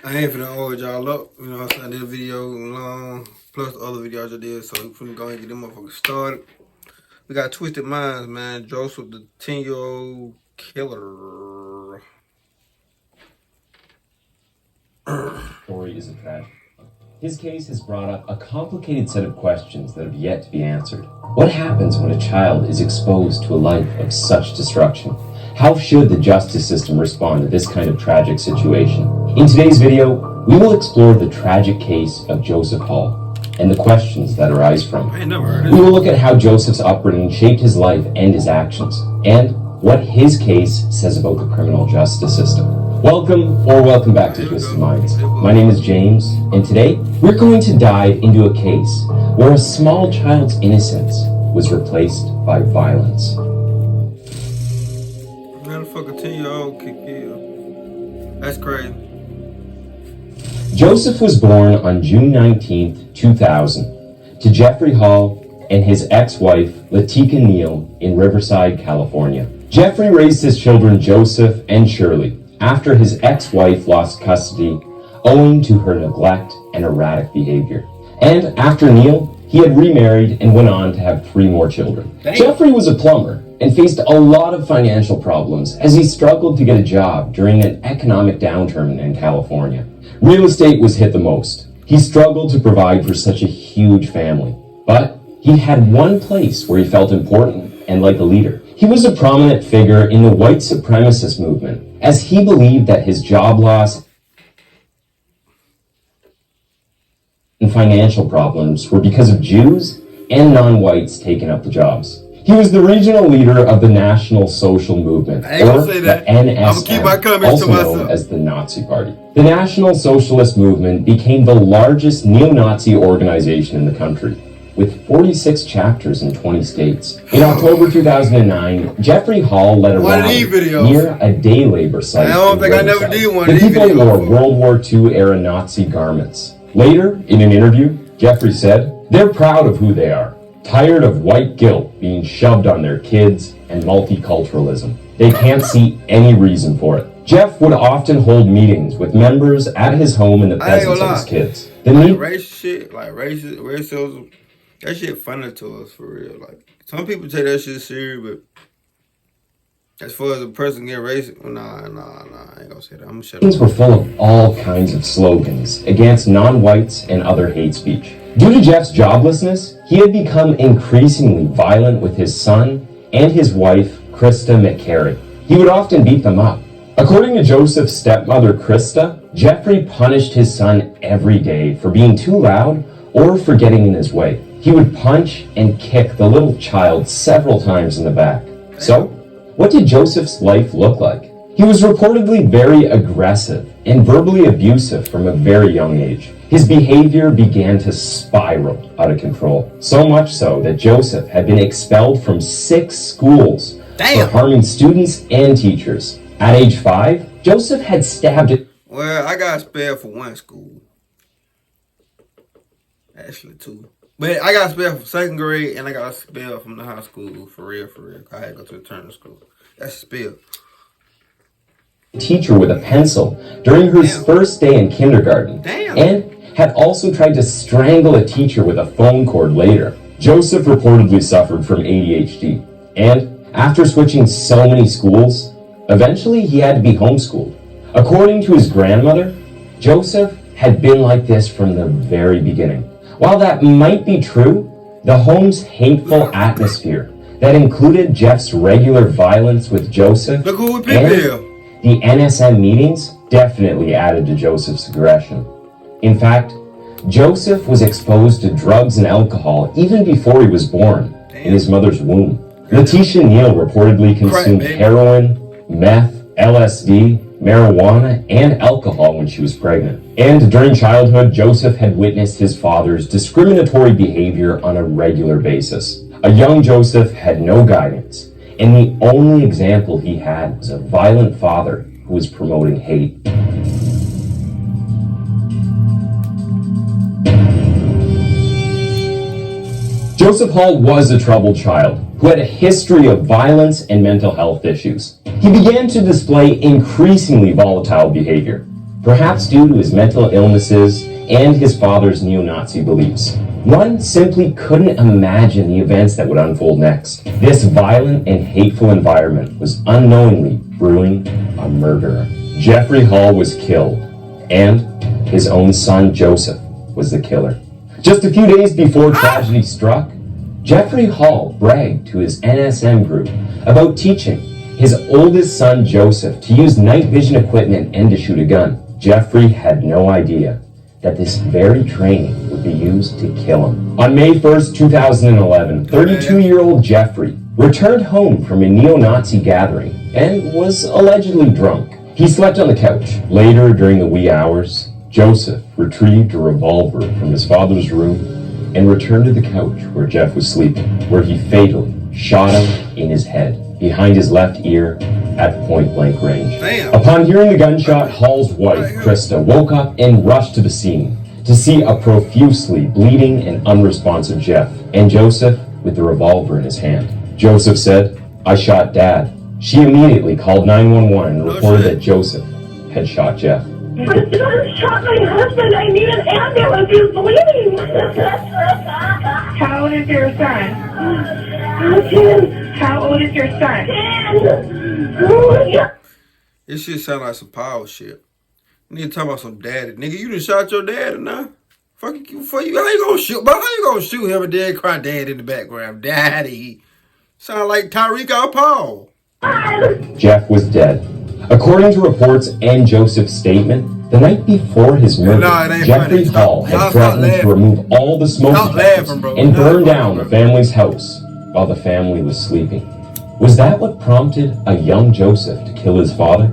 I ain't finna hold y'all up. You know what I'm saying? This video long, plus the other videos I did, so we finna go and get them motherfuckers started. We got Twisted Minds, man. Joseph, the 10-year-old killer. Story is a tragedy. His case has brought up a complicated set of questions that have yet to be answered. What happens when a child is exposed to a life of such destruction? How should the justice system respond to this kind of tragic situation? In today's video, we will explore the tragic case of Joseph Hall and the questions that arise from it. We will look at how Joseph's upbringing shaped his life and his actions, and what his case says about the criminal justice system. Welcome back to Twisted Minds. My name is James, and today we're going to dive into a case where a small child's innocence was replaced by violence. Motherfucker 10-year-old kick you. That's crazy. Joseph was born on June 19th, 2000, to Jeffrey Hall and his ex-wife, Latika Neal, in Riverside, California. Jeffrey raised his children Joseph and Shirley after his ex-wife lost custody owing to her neglect and erratic behavior. And after Neal, he had remarried and went on to have 3 more children. Dang. Jeffrey was a plumber and faced a lot of financial problems as he struggled to get a job during an economic downturn in California. Real estate was hit the most. He struggled to provide for such a huge family, but he had one place where he felt important and like a leader. He was a prominent figure in the white supremacist movement, as he believed that his job loss and financial problems were because of Jews and non-whites taking up the jobs. He was the regional leader of the National Social Movement, or the NSM, also known as the Nazi Party. The National Socialist Movement became the largest neo-Nazi organization in the country, with 46 chapters in 20 states. In October 2009, Jeffrey Hall led a rally near a day labor site. I never did one of these videos. The people wore World War II-era Nazi garments. Later, in an interview, Jeffrey said, "They're proud of who they are, tired of white guilt being shoved on their kids and multiculturalism. They can't see any reason for it." Jeff would often hold meetings with members at his home in the presence of his kids. Racism, that shit funny to us, for real. Like, some people take that shit serious, but as far as a person getting racist, nah, I ain't gonna say that. I'm gonna shut up. Meetings were full of all kinds of slogans against non-whites and other hate speech. Due to Jeff's joblessness, he had become increasingly violent with his son and his wife, Krista McCary. He would often beat them up. According to Joseph's stepmother, Krista, Jeffrey punished his son every day for being too loud or for getting in his way. He would punch and kick the little child several times in the back. So, what did Joseph's life look like? He was reportedly very aggressive and verbally abusive from a very young age. His behavior began to spiral out of control, so much so that Joseph had been expelled from 6 schools for harming students and teachers. At age 5, Joseph had stabbed it. Well, I got expelled for 1 school. Actually 2. But I got expelled from 2nd grade, and I got expelled from the high school, for real. I had to go to the Turner School. That's expelled. Teacher with a pencil during her first day in kindergarten, and had also tried to strangle a teacher with a phone cord later. Joseph reportedly suffered from ADHD, and after switching so many schools, eventually he had to be homeschooled. According to his grandmother, Joseph had been like this from the very beginning. While that might be true, the home's hateful atmosphere that included Jeff's regular violence with Joseph and the NSM meetings definitely added to Joseph's aggression. In fact, Joseph was exposed to drugs and alcohol even before he was born in his mother's womb. Latika Neal reportedly consumed heroin, meth, LSD, marijuana, and alcohol when she was pregnant. And during childhood, Joseph had witnessed his father's discriminatory behavior on a regular basis. A young Joseph had no guidance, and the only example he had was a violent father who was promoting hate. Joseph Hall was a troubled child who had a history of violence and mental health issues. He began to display increasingly volatile behavior. perhaps due to his mental illnesses and his father's neo-Nazi beliefs. One simply couldn't imagine the events that would unfold next. This violent and hateful environment was unknowingly brewing a murderer. Jeffrey Hall was killed, and his own son Joseph was the killer. Just a few days before tragedy struck, Jeffrey Hall bragged to his NSM group about teaching his oldest son Joseph to use night vision equipment and to shoot a gun. Jeffrey had no idea that this very training would be used to kill him. On May 1st, 2011, 32-year-old Jeffrey returned home from a neo-Nazi gathering and was allegedly drunk. He slept on the couch. Later, during the wee hours, Joseph retrieved a revolver from his father's room and returned to the couch where Jeff was sleeping, where he fatally shot him in his head, behind his left ear, at point-blank range. Damn. Upon hearing the gunshot, Hall's wife, Krista, woke up and rushed to the scene to see a profusely bleeding and unresponsive Jeff, and Joseph with the revolver in his hand. Joseph said, "I shot Dad." She immediately called 911 and reported that Joseph had shot Jeff. My son shot my husband. I need an ambulance. He's bleeding. How old is your son? 10. How old is your son? 10. Oh, yeah. This shit sound like some power shit. Nigga talking about some daddy. Nigga, you done shot your dad now? Fuck you, for you. How you gonna shoot? But how you gonna shoot him and then cry dad in the background? Daddy. Sound like Tyreek or Paul. Jeff was dead. According to reports and Joseph's statement, the night before his murder, Jeffrey Hall had threatened to remove all the smoke detectors and burn down the family's house while the family was sleeping. Was that what prompted a young Joseph to kill his father?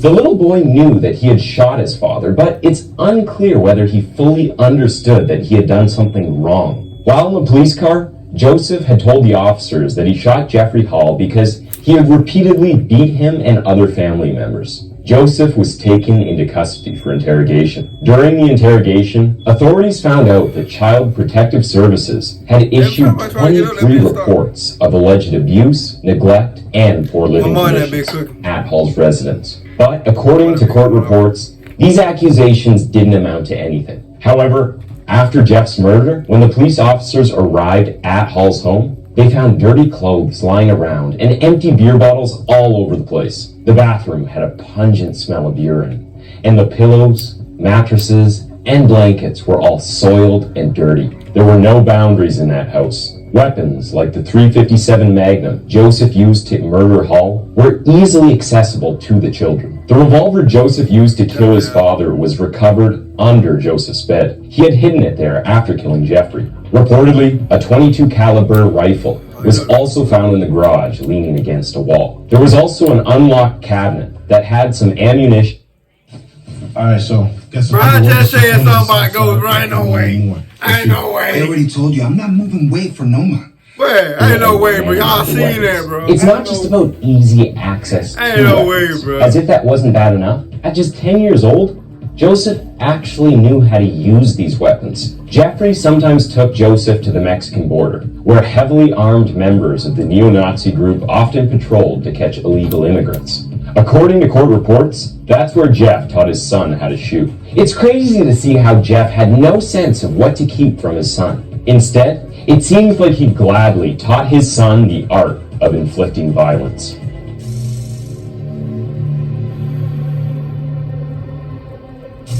The little boy knew that he had shot his father, but it's unclear whether he fully understood that he had done something wrong. While in the police car, Joseph had told the officers that he shot Jeffrey Hall because he had repeatedly beat him and other family members. Joseph was taken into custody for interrogation. During the interrogation, authorities found out that Child Protective Services had issued 23 reports of alleged abuse, neglect, and poor living conditions at Hall's residence. But according to court reports, these accusations didn't amount to anything. However, after Jeff's murder, when the police officers arrived at Hall's home, they found dirty clothes lying around and empty beer bottles all over the place. The bathroom had a pungent smell of urine, and the pillows, mattresses, and blankets were all soiled and dirty. There were no boundaries in that house. Weapons like the .357 Magnum Joseph used to murder Hall were easily accessible to the children. The revolver Joseph used to kill his father was recovered under Joseph's bed. He had hidden it there after killing Jeffrey. Reportedly, a .22 caliber rifle was also found in the garage leaning against a wall. There was also an unlocked cabinet that had some ammunition. Alright, so guess Bro, I just said somebody goes right, ain't no way. Ain't no way. I already told you, I'm not moving weight for no man. Where? Ain't no way, bro. Y'all seen that, bro. It's not just about easy access Ain't to no weapons. way, bro. As if that wasn't bad enough, at just 10 years old, Joseph actually knew how to use these weapons. Jeffrey sometimes took Joseph to the Mexican border, where heavily armed members of the neo-Nazi group often patrolled to catch illegal immigrants. According to court reports, that's where Jeff taught his son how to shoot. It's crazy to see how Jeff had no sense of what to keep from his son. Instead, it seems like he gladly taught his son the art of inflicting violence.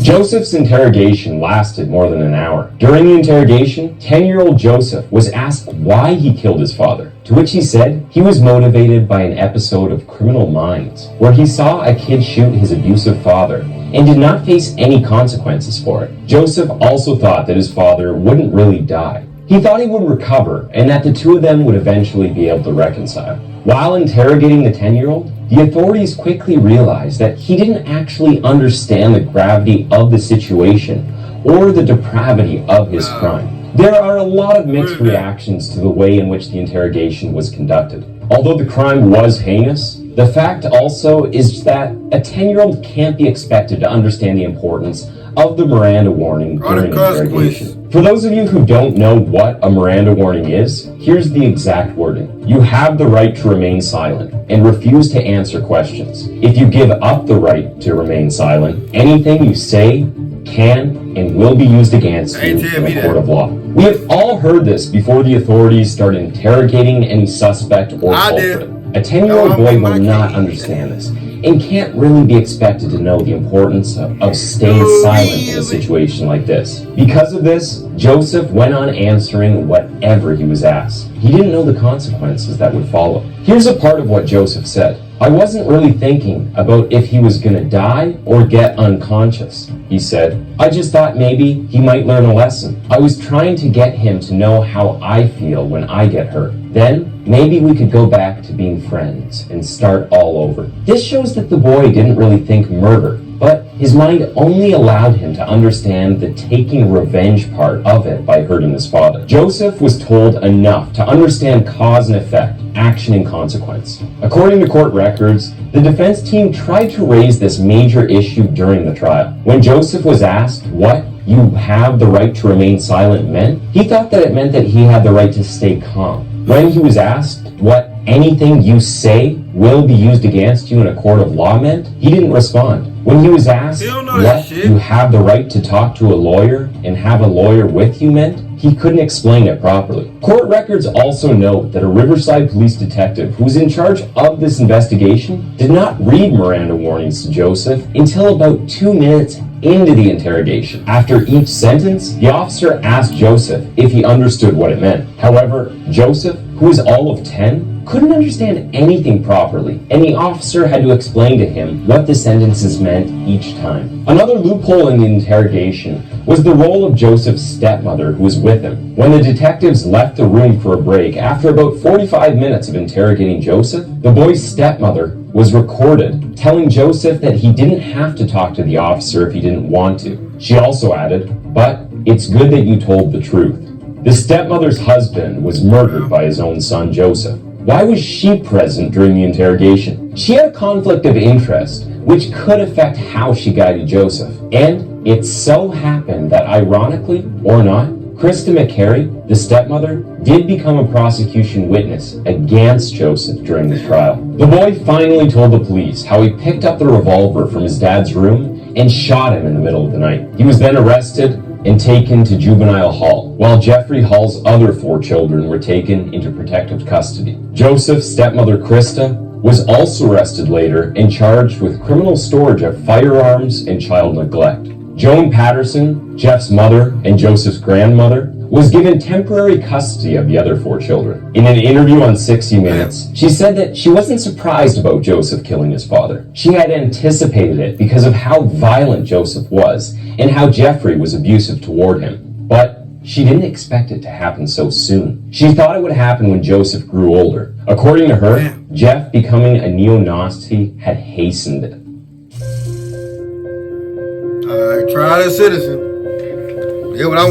Joseph's interrogation lasted more than an hour. During the interrogation, 10-year-old Joseph was asked why he killed his father, to which he said he was motivated by an episode of Criminal Minds, where he saw a kid shoot his abusive father and did not face any consequences for it. Joseph also thought that his father wouldn't really die. He thought he would recover and that the two of them would eventually be able to reconcile. While interrogating the 10-year-old, the authorities quickly realized that he didn't actually understand the gravity of the situation or the depravity of his crime. There are a lot of mixed reactions to the way in which the interrogation was conducted. Although the crime was heinous, the fact also is that a 10-year-old can't be expected to understand the importance of the Miranda warning during interrogation. For those of you who don't know what a Miranda warning is, here's the exact wording. You have the right to remain silent and refuse to answer questions. If you give up the right to remain silent, anything you say can and will be used against you in a court of law. We have all heard this before the authorities start interrogating any suspect or culprit. A 10-year-old boy will not understand this and can't really be expected to know the importance of staying silent in a situation like this. Because of this, Joseph went on answering whatever he was asked. He didn't know the consequences that would follow. Here's a part of what Joseph said. I wasn't really thinking about if he was gonna die or get unconscious, he said. I just thought maybe he might learn a lesson. I was trying to get him to know how I feel when I get hurt. Then, maybe we could go back to being friends and start all over. This shows that the boy didn't really think murder, but his mind only allowed him to understand the taking revenge part of it by hurting his father. Joseph was told enough to understand cause and effect, action and consequence. According to court records, the defense team tried to raise this major issue during the trial. When Joseph was asked what "you have the right to remain silent" meant, he thought that it meant that he had the right to stay calm. When he was asked what anything you say will be used against you in a court of law meant, he didn't respond. When he was asked what you have the right to talk to a lawyer and have a lawyer with you meant, he couldn't explain it properly. Court records also note that a Riverside police detective who was in charge of this investigation did not read Miranda warnings to Joseph until about 2 minutes into the interrogation. After each sentence, the officer asked Joseph if he understood what it meant. However, Joseph, who was all of 10, couldn't understand anything properly, and the officer had to explain to him what the sentences meant each time. Another loophole in the interrogation was the role of Joseph's stepmother who was with him. When the detectives left the room for a break, after about 45 minutes of interrogating Joseph, the boy's stepmother was recorded telling Joseph that he didn't have to talk to the officer if he didn't want to. She also added, "But it's good that you told the truth." The stepmother's husband was murdered by his own son, Joseph. Why was she present during the interrogation? She had a conflict of interest, which could affect how she guided Joseph. And it so happened that, ironically or not, Krista McCary, the stepmother, did become a prosecution witness against Joseph during the trial. The boy finally told the police how he picked up the revolver from his dad's room and shot him in the middle of the night. He was then arrested and taken to juvenile hall, while Jeffrey Hall's other 4 children were taken into protective custody. Joseph's stepmother, Krista, was also arrested later and charged with criminal storage of firearms and child neglect. Joan Patterson, Jeff's mother and Joseph's grandmother, was given temporary custody of the other 4 children. In an interview on 60 Minutes, she said that she wasn't surprised about Joseph killing his father. She had anticipated it because of how violent Joseph was and how Jeffrey was abusive toward him. But she didn't expect it to happen so soon. She thought it would happen when Joseph grew older. According to her, Jeff becoming a neo-Nazi had hastened it. Trial as citizen.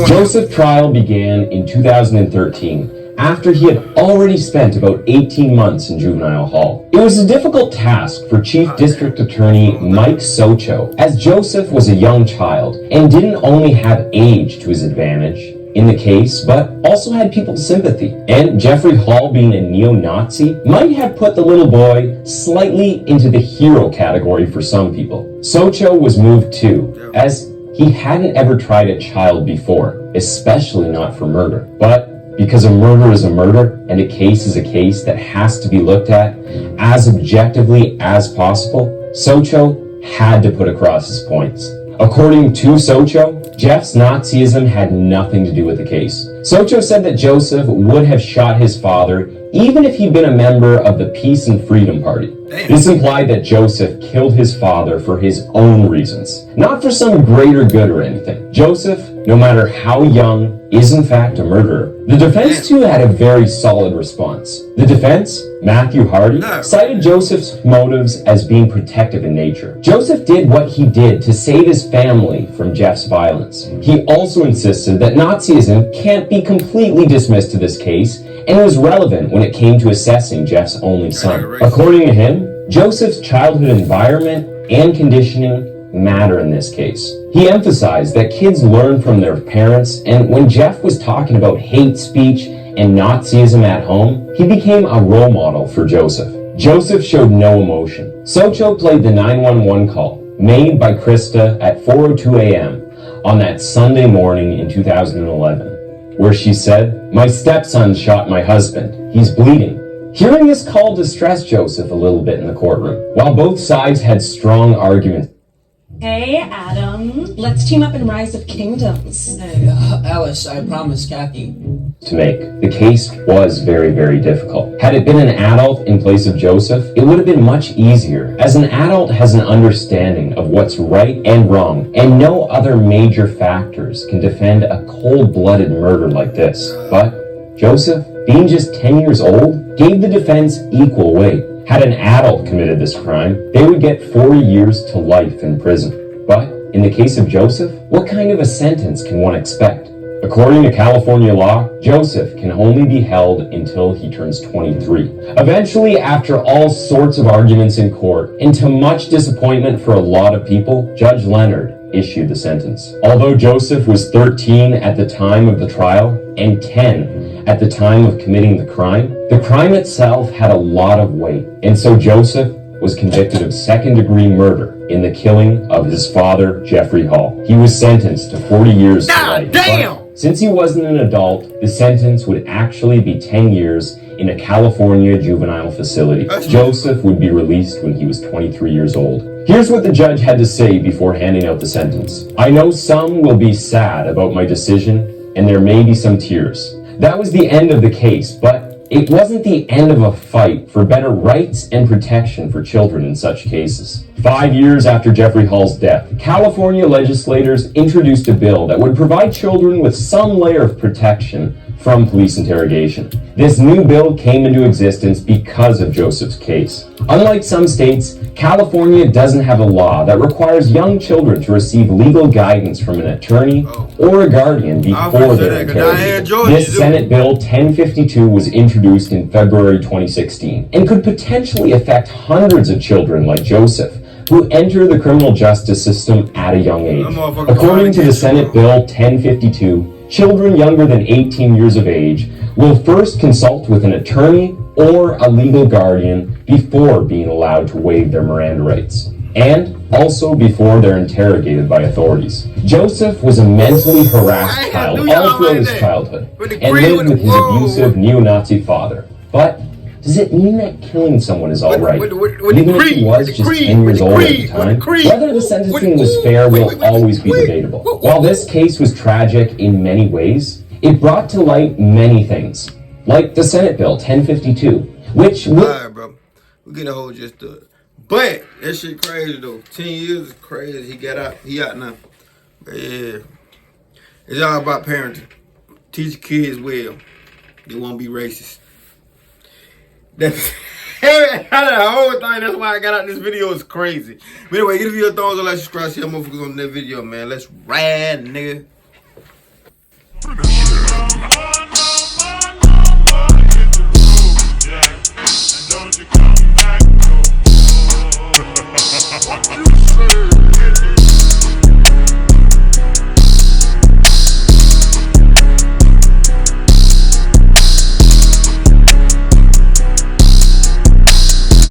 Joseph's trial began in 2013 after he had already spent about 18 months in juvenile hall. It was a difficult task for Chief District Attorney Mike Socho, as Joseph was a young child and didn't only have age to his advantage in the case, but also had people's sympathy. And Jeffrey Hall, being a neo-Nazi, might have put the little boy slightly into the hero category for some people. Socho was moved too, as he hadn't ever tried a child before, especially not for murder. But because a murder is a murder, and a case is a case that has to be looked at as objectively as possible, Socho had to put across his points. According to Socho, Jeff's Nazism had nothing to do with the case. Socho said that Joseph would have shot his father even if he'd been a member of the Peace and Freedom Party. This implied that Joseph killed his father for his own reasons, not for some greater good or anything. Joseph, no matter how young, is in fact a murderer. The defense too had a very solid response. The defense, Matthew Hardy, cited Joseph's motives as being protective in nature. Joseph did what he did to save his family from Jeff's violence. He also insisted that Nazism can't be completely dismissed to this case, and it was relevant when it came to assessing Jeff's only son. According to him, Joseph's childhood environment and conditioning matter in this case. He emphasized that kids learn from their parents, and when Jeff was talking about hate speech and Nazism at home, he became a role model for Joseph. Joseph showed no emotion. Socho played the 911 call made by Krista at 4:02 a.m. on that Sunday morning in 2011, where she said, "My stepson shot my husband. He's bleeding." Hearing this call distressed Joseph a little bit in the courtroom. While both sides had strong arguments. Hey, Adam. Let's team up in Rise of Kingdoms. Hey, Alice, I promised Kathy. To make. The case was very, very difficult. Had it been an adult in place of Joseph, it would have been much easier, as an adult has an understanding of what's right and wrong, and no other major factors can defend a cold-blooded murder like this. But Joseph, being just 10 years old, gave the defense equal weight. Had an adult committed this crime, they would get 40 years to life in prison. But in the case of Joseph, what kind of a sentence can one expect? According to California law, Joseph can only be held until he turns 23. Eventually, after all sorts of arguments in court, and to much disappointment for a lot of people, Judge Leonard issued the sentence. Although Joseph was 13 at the time of the trial and 10 at the time of committing the crime itself had a lot of weight, and so Joseph was convicted of second-degree murder in the killing of his father, Jeffrey Hall. He was sentenced to 40 years to life. Damn! But since he wasn't an adult, the sentence would actually be 10 years in a California juvenile facility. Joseph would be released when he was 23 years old. Here's what the judge had to say before handing out the sentence. "I know some will be sad about my decision, and there may be some tears. That was the end of the case, but it wasn't the end of a fight for better rights and protection for children in such cases." 5 years after Jeffrey Hall's death, California legislators introduced a bill that would provide children with some layer of protection from police interrogation. This new bill came into existence because of Joseph's case. Unlike some states, California doesn't have a law that requires young children to receive legal guidance from an attorney or a guardian before they're interrogated. This Senate Bill 1052 was introduced in February 2016 and could potentially affect hundreds of children like Joseph, who enter the criminal justice system at a young age. According to the Senate Bill 1052, children younger than 18 years of age will first consult with an attorney or a legal guardian before being allowed to waive their Miranda rights, and also before they're interrogated by authorities. Joseph was a mentally harassed child all throughout his childhood and lived with his abusive neo-Nazi father. But does it mean that killing someone is all right? Even if he was just 10 years old at the time, whether the sentencing was fair will always be debatable. While this case was tragic in many ways, it brought to light many things, like the Senate Bill 1052, which would... Alright, bro. We get a whole just to it. But that shit crazy though. 10 years is crazy. He got out. He out now. But yeah. It's all about parenting. Teach kids well. They won't be racist. That's the whole thing. That's why I got out this video. Is crazy. But anyway, give your thumbs up, like, subscribe, see how motherfuckers on that video, man. Let's ride, nigga. Don't you come back, no.